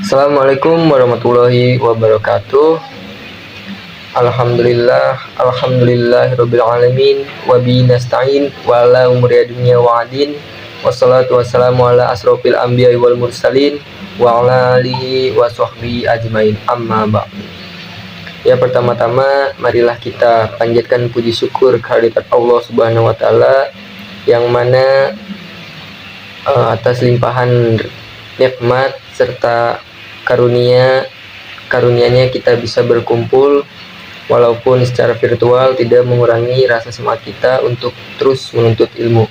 Assalamualaikum warahmatullahi wabarakatuh. Alhamdulillahirabbil alamin wa bihi nasta'in wa ala umuri dunya wa din. Wassalatu wassalamu ala asrofil anbiya'i wal mursalin wa ala alihi wa sahbihi ajmain. Amma ba'du. Ya, pertama-tama marilah kita panjatkan puji syukur kehadirat Allah Subhanahu wa taala yang mana atas limpahan nikmat serta karunia-Nya kita bisa berkumpul walaupun secara virtual, tidak mengurangi rasa semangat kita untuk terus menuntut ilmu.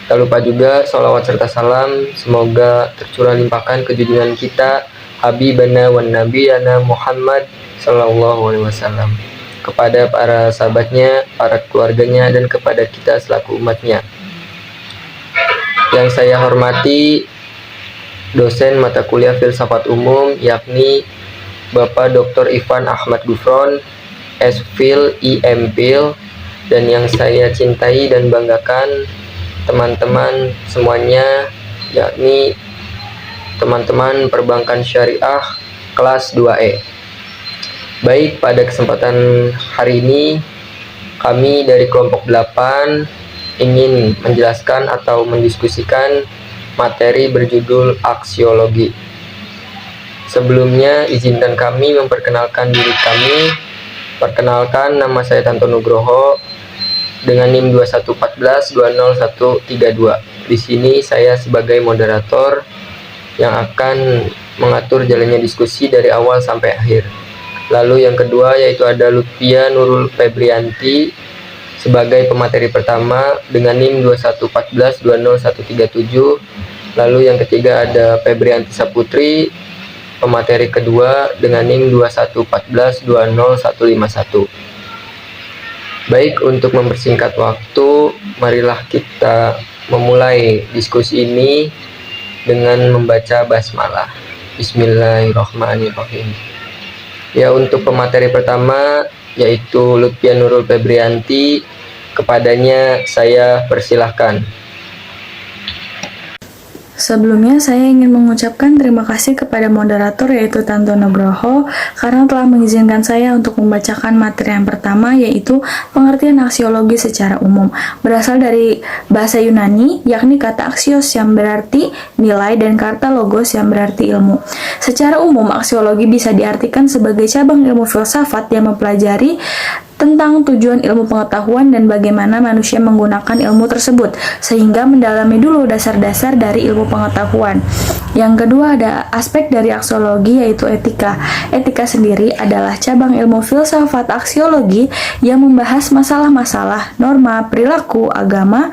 Tak lupa juga sholawat serta salam semoga tercurah limpahkan ke junjungan kita Habibana wan Nabiyana Muhammad sallallahu alaihi wasallam, kepada para sahabatnya, para keluarganya, dan kepada kita selaku umatnya. Yang saya hormati dosen mata kuliah filsafat umum, yakni Bapak Dr. Ivan Ahmad Gufron, S.Phil, IMPhil, dan yang saya cintai dan banggakan teman-teman semuanya, yakni teman-teman perbankan syariah kelas 2E. Baik, pada kesempatan hari ini kami dari kelompok 8 ingin menjelaskan atau mendiskusikan materi berjudul aksiologi. Sebelumnya izinkan kami memperkenalkan diri kami. Perkenalkan, nama saya Tanto Nugroho dengan NIM 2114200132. Di sini saya sebagai moderator yang akan mengatur jalannya diskusi dari awal sampai akhir. Lalu yang kedua yaitu ada Lutfia Nurul Febrianti sebagai pemateri pertama dengan NIM 2114200137. Lalu yang ketiga ada Febrianti Saputri, pemateri kedua dengan NIM 2114200151. Baik, untuk mempersingkat waktu, marilah kita memulai diskusi ini dengan membaca basmalah. Bismillahirrahmanirrahim. Ya, untuk pemateri pertama yaitu Lutfia Nurul Febrianti, kepadanya saya persilahkan. Sebelumnya saya ingin mengucapkan terima kasih kepada moderator yaitu Tanto Nugroho karena telah mengizinkan saya untuk membacakan materi yang pertama, yaitu pengertian aksiologi secara umum. Berasal dari bahasa Yunani, yakni kata aksios yang berarti nilai dan kata logos yang berarti ilmu. Secara umum, aksiologi bisa diartikan sebagai cabang ilmu filsafat yang mempelajari tentang tujuan ilmu pengetahuan dan bagaimana manusia menggunakan ilmu tersebut, sehingga mendalami dulu dasar-dasar dari ilmu pengetahuan. Yang kedua ada aspek dari aksiologi yaitu etika. Etika sendiri adalah cabang ilmu filsafat aksiologi yang membahas masalah-masalah, norma, perilaku, agama,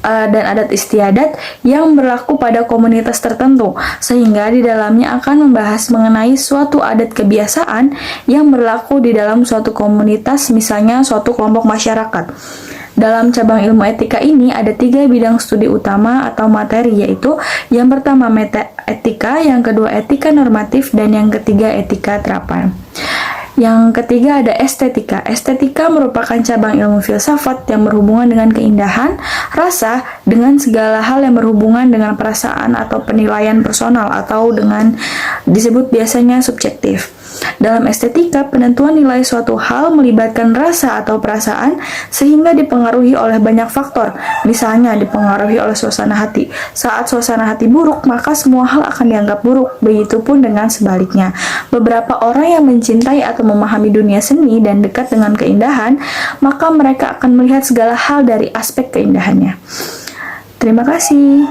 dan adat istiadat yang berlaku pada komunitas tertentu, sehingga di dalamnya akan membahas mengenai suatu adat kebiasaan yang berlaku di dalam suatu komunitas, misalnya suatu kelompok masyarakat. Dalam cabang ilmu etika ini ada 3 bidang studi utama atau materi, yaitu yang pertama metaetika, yang kedua etika normatif, dan yang ketiga etika terapan. Yang ketiga ada estetika. Estetika merupakan cabang ilmu filsafat yang berhubungan dengan keindahan, rasa, dengan segala hal yang berhubungan dengan perasaan atau penilaian personal atau dengan disebut biasanya subjektif. Dalam estetika, penentuan nilai suatu hal melibatkan rasa atau perasaan sehingga dipengaruhi oleh banyak faktor. Misalnya dipengaruhi oleh suasana hati. Saat suasana hati buruk, maka semua hal akan dianggap buruk. Begitupun dengan sebaliknya. Beberapa orang yang mencintai atau memahami dunia seni dan dekat dengan keindahan, maka mereka akan melihat segala hal dari aspek keindahannya. Terima kasih.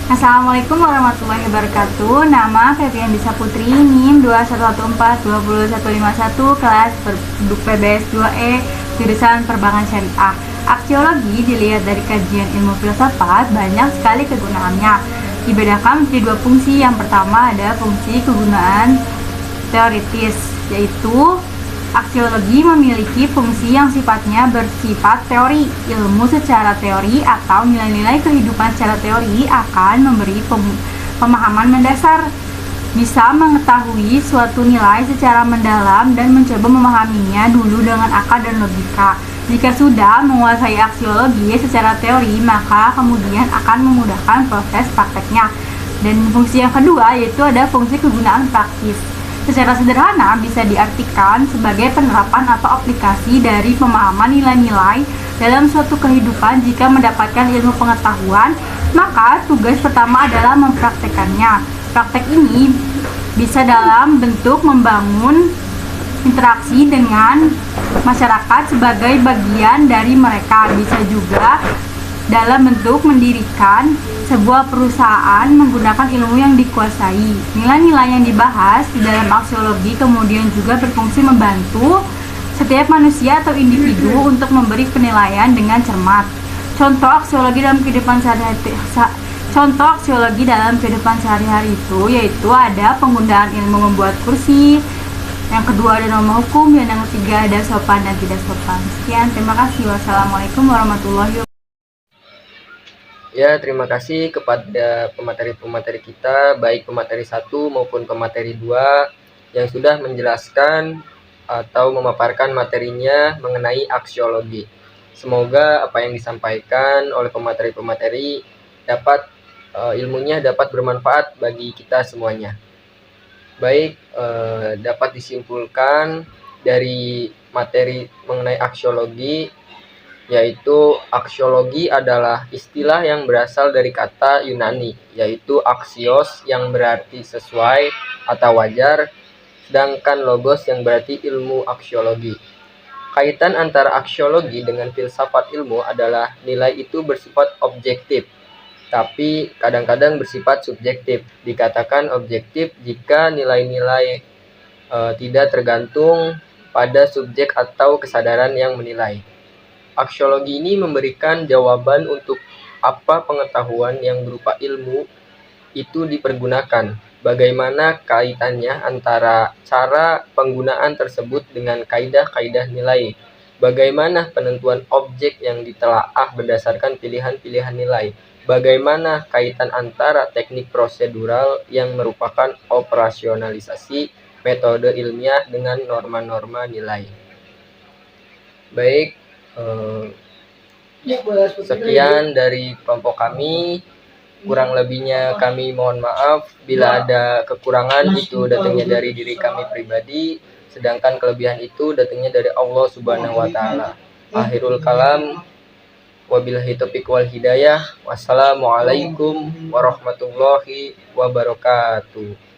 Assalamualaikum warahmatullahi wabarakatuh. Nama Febrianti Saputri, NIM 2114200151, kelas penduduk PBS 2E, jurusan Perbankan Syariah. Aksiologi dilihat dari kajian ilmu filsafat banyak sekali kegunaannya. Dibedakan menjadi 2 fungsi. Yang pertama ada fungsi kegunaan teoritis, yaitu aksiologi memiliki fungsi yang sifatnya bersifat teori. Ilmu secara teori atau nilai-nilai kehidupan secara teori akan memberi pemahaman mendasar. Bisa mengetahui suatu nilai secara mendalam dan mencoba memahaminya dulu dengan akal dan logika. Jika sudah menguasai aksiologi secara teori, maka kemudian akan memudahkan proses prakteknya. Dan fungsi yang kedua yaitu ada fungsi kegunaan praktis. Secara sederhana bisa diartikan sebagai penerapan atau aplikasi dari pemahaman nilai-nilai dalam suatu kehidupan. Jika mendapatkan ilmu pengetahuan, maka tugas pertama adalah mempraktekannya. Praktek ini bisa dalam bentuk membangun interaksi dengan masyarakat sebagai bagian dari mereka, bisa juga dalam bentuk mendirikan sebuah perusahaan menggunakan ilmu yang dikuasai. Nilai-nilai yang dibahas di dalam aksiologi kemudian juga berfungsi membantu setiap manusia atau individu untuk memberi penilaian dengan cermat. Contoh aksiologi dalam kehidupan sehari-hari itu yaitu ada penggunaan ilmu membuat kursi, yang kedua ada norma hukum, dan yang ketiga ada sopan dan tidak sopan. Sekian, terima kasih. Wassalamualaikum warahmatullahi wabarakatuh. Ya, terima kasih kepada pemateri-pemateri kita, baik pemateri 1 maupun pemateri 2 yang sudah menjelaskan atau memaparkan materinya mengenai aksiologi. Semoga apa yang disampaikan oleh pemateri-pemateri dapat ilmunya dapat bermanfaat bagi kita semuanya. Baik, dapat disimpulkan dari materi mengenai aksiologi, yaitu aksiologi adalah istilah yang berasal dari kata Yunani, yaitu aksios yang berarti sesuai atau wajar, sedangkan logos yang berarti ilmu aksiologi. Kaitan antara aksiologi dengan filsafat ilmu adalah nilai itu bersifat objektif, tapi kadang-kadang bersifat subjektif. Dikatakan objektif jika nilai-nilai tidak tergantung pada subjek atau kesadaran yang menilai. Aksiologi ini memberikan jawaban untuk apa pengetahuan yang berupa ilmu itu dipergunakan, bagaimana kaitannya antara cara penggunaan tersebut dengan kaidah-kaidah nilai, bagaimana penentuan objek yang ditelaah berdasarkan pilihan-pilihan nilai, bagaimana kaitan antara teknik prosedural yang merupakan operasionalisasi metode ilmiah dengan norma-norma nilai. Baik, sekian dari kelompok kami. Kurang lebihnya kami mohon maaf. Bila ada kekurangan itu datangnya dari diri kami pribadi, sedangkan kelebihan itu datangnya dari Allah Subhanahu wa taala. Akhirul kalam, wabillahi taufiq wal hidayah. Wassalamualaikum warahmatullahi wabarakatuh.